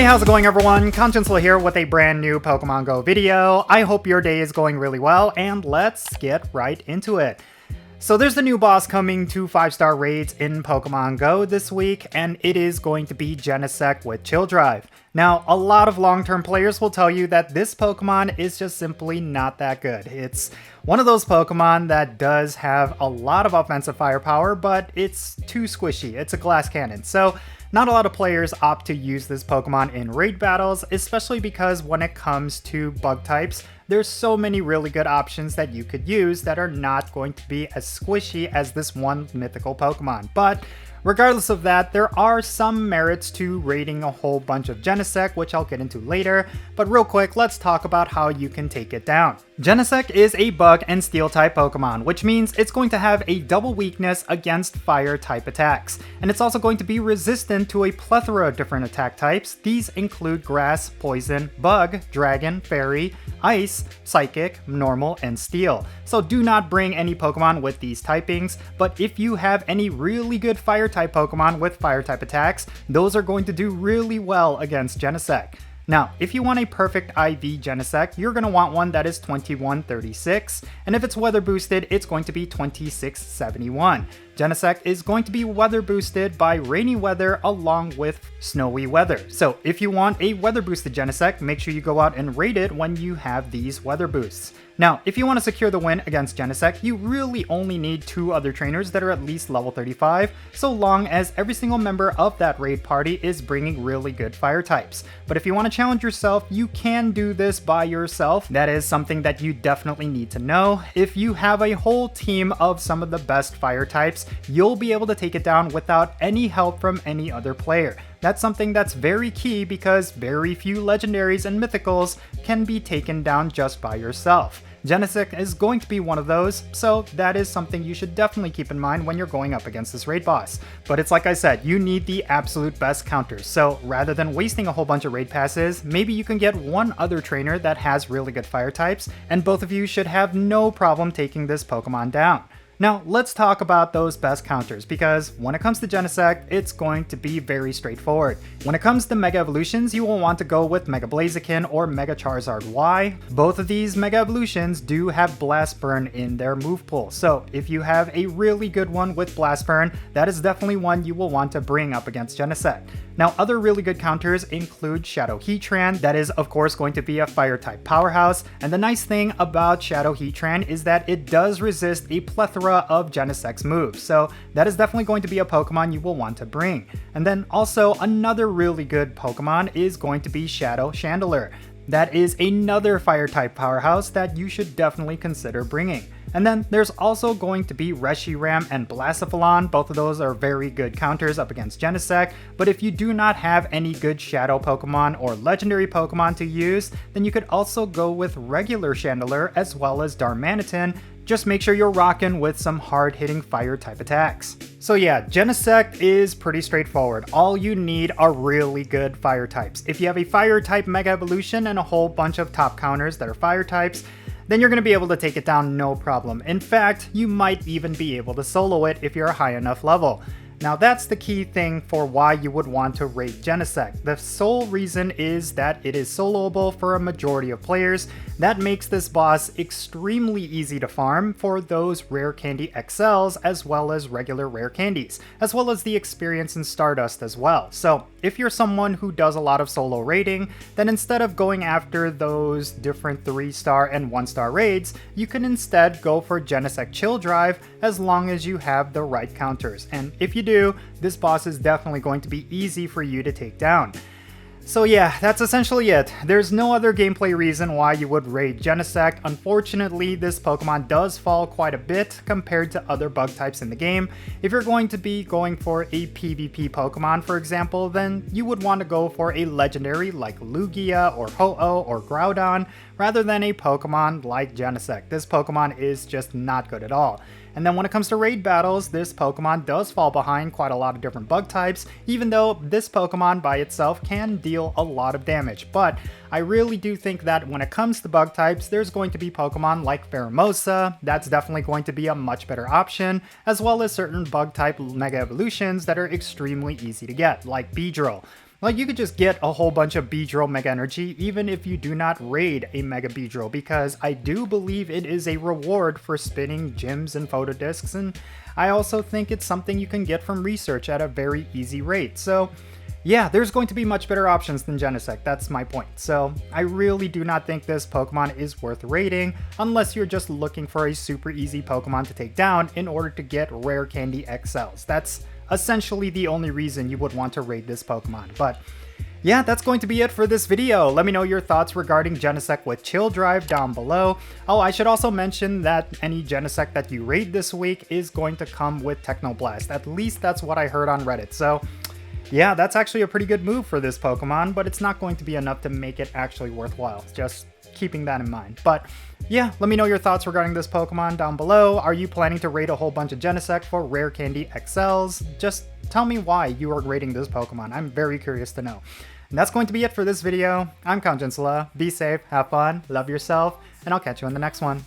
Hey, how's it going everyone? Jinsula here with a brand new Pokemon Go video. I hope your day is going really well, and let's get right into it. So there's the new boss coming to 5-star raids in Pokemon Go this week, and it is going to be Genesect with Chill Drive. Now, a lot of long-term players will tell you that this Pokemon is just simply not that good. It's one of those Pokemon that does have a lot of offensive firepower, but it's too squishy. It's a glass cannon. So not a lot of players opt to use this Pokemon in raid battles, especially because when it comes to bug types, there's so many really good options that you could use that are not going to be as squishy as this one mythical Pokemon. But regardless of that, there are some merits to raiding a whole bunch of Genesect, which I'll get into later, but real quick, let's talk about how you can take it down. Genesect is a bug and steel type Pokemon, which means it's going to have a double weakness against fire type attacks, and it's also going to be resistant to a plethora of different attack types. These include grass, poison, bug, dragon, fairy, ice, psychic, normal, and steel. So do not bring any Pokemon with these typings, but if you have any really good fire type Pokemon with fire type attacks, those are going to do really well against Genesect. Now, if you want a perfect IV Genesect, you're going to want one that is 2136, and if it's weather boosted, it's going to be 2671. Genesect is going to be weather boosted by rainy weather along with snowy weather. So if you want a weather boosted Genesect, make sure you go out and raid it when you have these weather boosts. Now, if you want to secure the win against Genesect, you really only need 2 other trainers that are at least level 35, so long as every single member of that raid party is bringing really good fire types. But if you want to challenge yourself, you can do this by yourself. That is something that you definitely need to know. If you have a whole team of some of the best fire types, you'll be able to take it down without any help from any other player. That's something that's very key because very few legendaries and mythicals can be taken down just by yourself. Genesect is going to be one of those, so that is something you should definitely keep in mind when you're going up against this raid boss. But it's like I said, you need the absolute best counters, so rather than wasting a whole bunch of raid passes, maybe you can get one other trainer that has really good fire types, and both of you should have no problem taking this Pokemon down. Now, let's talk about those best counters, because when it comes to Genesect, it's going to be very straightforward. When it comes to Mega Evolutions, you will want to go with Mega Blaziken or Mega Charizard Y. Both of these Mega Evolutions do have Blast Burn in their move pool, so if you have a really good one with Blast Burn, that is definitely one you will want to bring up against Genesect. Now, other really good counters include Shadow Heatran, that is of course going to be a fire type powerhouse, and the nice thing about Shadow Heatran is that it does resist a plethora of Genesect's moves, so that is definitely going to be a Pokemon you will want to bring. And then also another really good Pokemon is going to be Shadow Chandelure. That is another fire type powerhouse that you should definitely consider bringing. And then there's also going to be Reshiram and Blacephalon. Both of those are very good counters up against Genesect, but if you do not have any good Shadow Pokemon or Legendary Pokemon to use, then you could also go with regular Chandelure as well as Darmanitan. Just make sure you're rocking with some hard-hitting fire type attacks. So yeah, Genesect is pretty straightforward. All you need are really good fire types. If you have a fire type Mega Evolution and a whole bunch of top counters that are fire types, then you're going to be able to take it down no problem. In fact, you might even be able to solo it if you're a high enough level. Now that's the key thing for why you would want to raid Genesect. The sole reason is that it is soloable for a majority of players. That makes this boss extremely easy to farm for those Rare Candy XLs as well as regular Rare Candies, as well as the experience in Stardust as well. So if you're someone who does a lot of solo raiding, then instead of going after those different 3-star and 1-star raids, you can instead go for Genesect Chill Drive as long as you have the right counters. And if you do, this boss is definitely going to be easy for you to take down. So yeah, that's essentially it. There's no other gameplay reason why you would raid Genesect. Unfortunately, this Pokemon does fall quite a bit compared to other bug types in the game. If you're going to be going for a PvP Pokemon, for example, then you would want to go for a legendary like Lugia or Ho-Oh or Groudon, rather than a Pokemon like Genesect. This Pokemon is just not good at all. And then when it comes to raid battles, this Pokemon does fall behind quite a lot of different bug types, even though this Pokemon by itself can deal a lot of damage. But I really do think that when it comes to bug types, there's going to be Pokemon like Pheromosa. That's definitely going to be a much better option, as well as certain bug type Mega Evolutions that are extremely easy to get, like Beedrill. Like, you could just get a whole bunch of Beedrill Mega Energy even if you do not raid a Mega Beedrill, because I do believe it is a reward for spinning gems and photo discs, and I also think it's something you can get from research at a very easy rate. So yeah, there's going to be much better options than Genesect, that's my point. So I really do not think this Pokemon is worth raiding unless you're just looking for a super easy Pokemon to take down in order to get Rare Candy XLs. That's essentially the only reason you would want to raid this Pokemon. But yeah, that's going to be it for this video. Let me know your thoughts regarding Genesect with Chill Drive down below. Oh, I should also mention that any Genesect that you raid this week is going to come with Technoblast. At least that's what I heard on Reddit. So yeah, that's actually a pretty good move for this Pokemon, but it's not going to be enough to make it actually worthwhile. Just keeping that in mind. But yeah, let me know your thoughts regarding this Pokemon down below. Are you planning to raid a whole bunch of Genesect for Rare Candy XLs? Just tell me why you are raiding this Pokemon. I'm very curious to know. And that's going to be it for this video. I'm Jinsula. Be safe, have fun, love yourself, and I'll catch you in the next one.